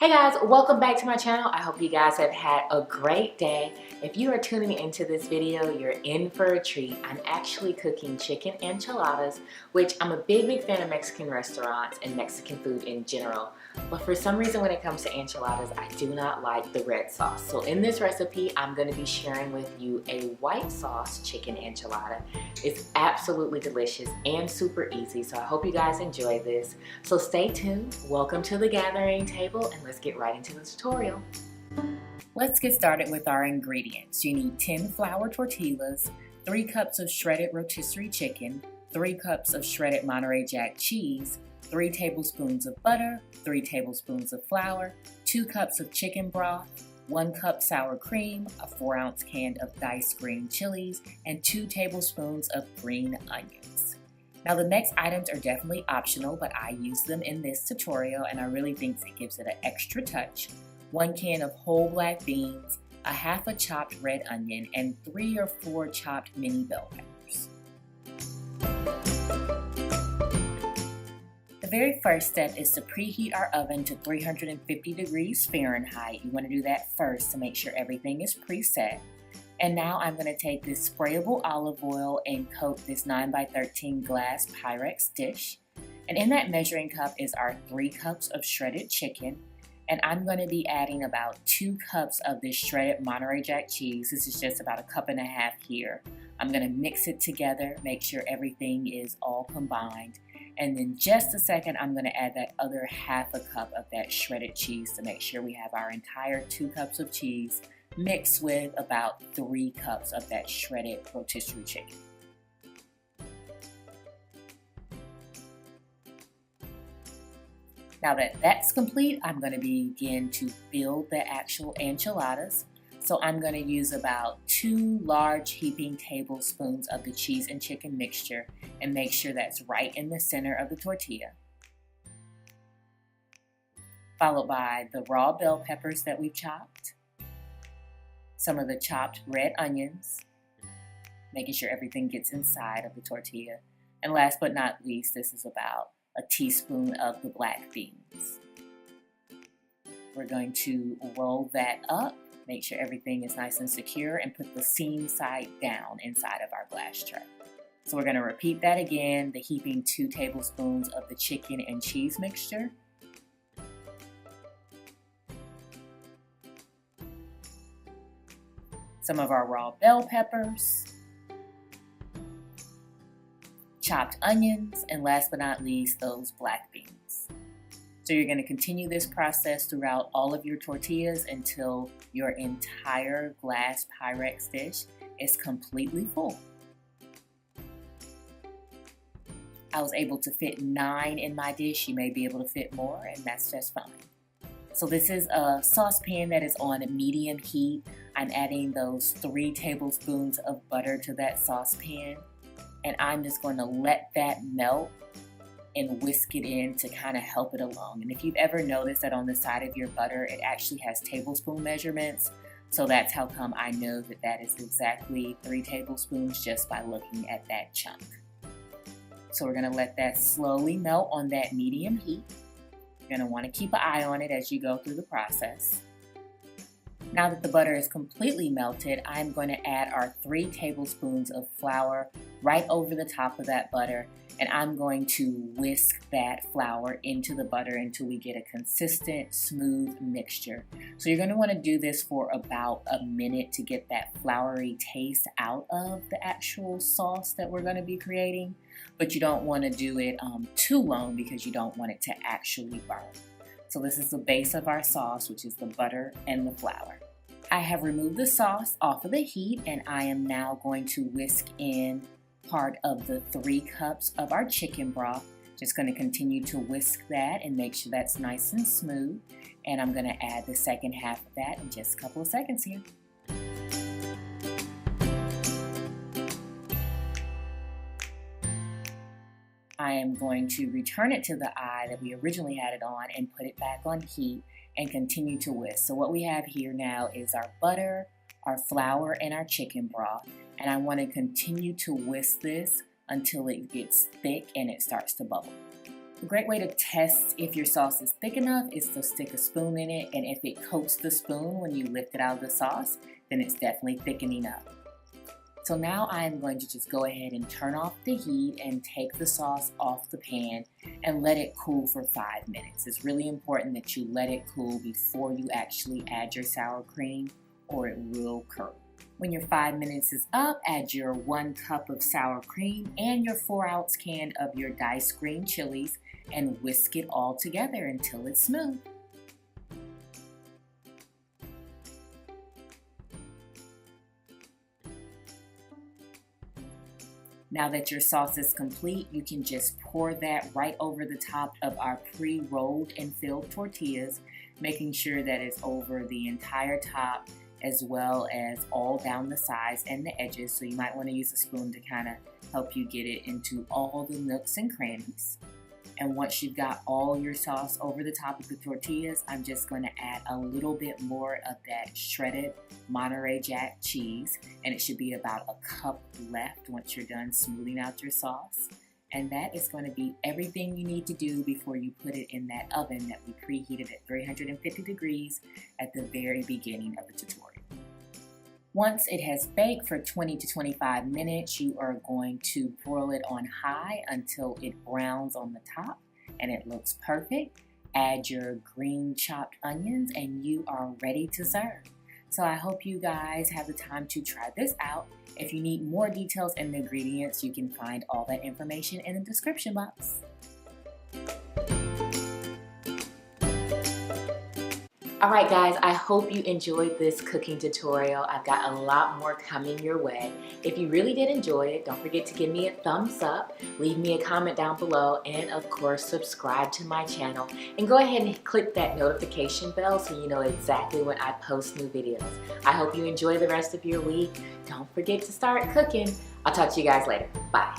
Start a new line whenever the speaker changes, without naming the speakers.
Hey guys, welcome back to my channel. I hope you guys have had a great day. If you are tuning into this video, you're in for a treat. I'm actually cooking chicken enchiladas, which I'm a big fan of Mexican restaurants and Mexican food in general. But for some reason when it comes to enchiladas, I do not like the red sauce. So in this recipe, I'm going to be sharing with you a white sauce chicken enchilada. It's absolutely delicious and super easy, so I hope you guys enjoy this. So stay tuned, welcome to the gathering table, and let's get right into the tutorial. Let's get started with our ingredients. You need 10 flour tortillas, 3 cups of shredded rotisserie chicken, 3 cups of shredded Monterey Jack cheese, 3 tablespoons of butter, 3 tablespoons of flour, 2 cups of chicken broth, 1 cup sour cream, a 4-ounce can of diced green chilies, and 2 tablespoons of green onions. Now the next items are definitely optional, but I use them in this tutorial and I really think it gives it an extra touch. 1 can of whole black beans, a half a chopped red onion, and 3 or 4 chopped mini bell peppers. The very first step is to preheat our oven to 350 degrees Fahrenheit. You want to do that first to make sure everything is preset. And now I'm going to take this sprayable olive oil and coat this 9x13 glass Pyrex dish. And in that measuring cup is our 3 cups of shredded chicken. And I'm going to be adding about 2 cups of this shredded Monterey Jack cheese. This is just about 1.5 cups here. I'm going to mix it together, make sure everything is all combined. And then just a second, I'm going to add that other half a cup of that shredded cheese to make sure we have our entire 2 cups of cheese mixed with about 3 cups of that shredded rotisserie chicken. Now that that's complete, I'm going to begin to build the actual enchiladas. So I'm going to use about 2 large heaping tablespoons of the cheese and chicken mixture and make sure that's right in the center of the tortilla. Followed by the raw bell peppers that we've chopped, some of the chopped red onions, making sure everything gets inside of the tortilla. And last but not least, this is about a teaspoon of the black beans. We're going to roll that up, make sure everything is nice and secure, and put the seam side down inside of our glass tray. So we're going to repeat that again, the heaping 2 tablespoons of the chicken and cheese mixture. Some of our raw bell peppers, chopped onions, and last but not least, those black beans. So you're going to continue this process throughout all of your tortillas until your entire glass Pyrex dish is completely full. I was able to fit 9 in my dish. You may be able to fit more, and that's just fine. So this is a saucepan that is on medium heat. I'm adding those 3 tablespoons of butter to that saucepan, and I'm just going to let that melt and whisk it in to kind of help it along. And if you've ever noticed that on the side of your butter, it actually has tablespoon measurements. So that's how come I know that that is exactly 3 tablespoons just by looking at that chunk. So we're going to let that slowly melt on that medium heat. You're going to want to keep an eye on it as you go through the process. Now that the butter is completely melted, I'm going to add our 3 tablespoons of flour right over the top of that butter, and I'm going to whisk that flour into the butter until we get a consistent, smooth mixture. So you're going to want to do this for about a minute to get that floury taste out of the actual sauce that we're going to be creating, but you don't want to do it too long because you don't want it to actually burn. So this is the base of our sauce, which is the butter and the flour. I have removed the sauce off of the heat, and I am now going to whisk in part of the 3 cups of our chicken broth. Just going to continue to whisk that and make sure that's nice and smooth. And I'm going to add the second half of that in just a couple of seconds here. I am going to return it to the eye that we originally had it on and put it back on heat and continue to whisk. So what we have here now is our butter, our flour, and our chicken broth. And I want to continue to whisk this until it gets thick and it starts to bubble. A great way to test if your sauce is thick enough is to stick a spoon in it, and if it coats the spoon when you lift it out of the sauce, then it's definitely thickening up. So now I'm going to just go ahead and turn off the heat and take the sauce off the pan and let it cool for 5 minutes. It's really important that you let it cool before you actually add your sour cream, or it will curdle. When your 5 minutes is up, add your 1 cup of sour cream and your 4-ounce can of your diced green chilies and whisk it all together until it's smooth. Now that your sauce is complete, you can just pour that right over the top of our pre-rolled and filled tortillas, making sure that it's over the entire top as well as all down the sides and the edges. So you might want to use a spoon to kind of help you get it into all the nooks and crannies. And once you've got all your sauce over the top of the tortillas, I'm just going to add a little bit more of that shredded Monterey Jack cheese, and it should be about a cup left once you're done smoothing out your sauce. And that is going to be everything you need to do before you put it in that oven that we preheated at 350 degrees at the very beginning of the tutorial. Once it has baked for 20 to 25 minutes, you are going to broil it on high until it browns on the top and it looks perfect. Add your green chopped onions and you are ready to serve. So I hope you guys have the time to try this out. If you need more details and ingredients, you can find all that information in the description box. Alright guys, I hope you enjoyed this cooking tutorial. I've got a lot more coming your way. If you really did enjoy it, don't forget to give me a thumbs up, leave me a comment down below, and of course subscribe to my channel. And go ahead and click that notification bell so you know exactly when I post new videos. I hope you enjoy the rest of your week. Don't forget to start cooking. I'll talk to you guys later. Bye.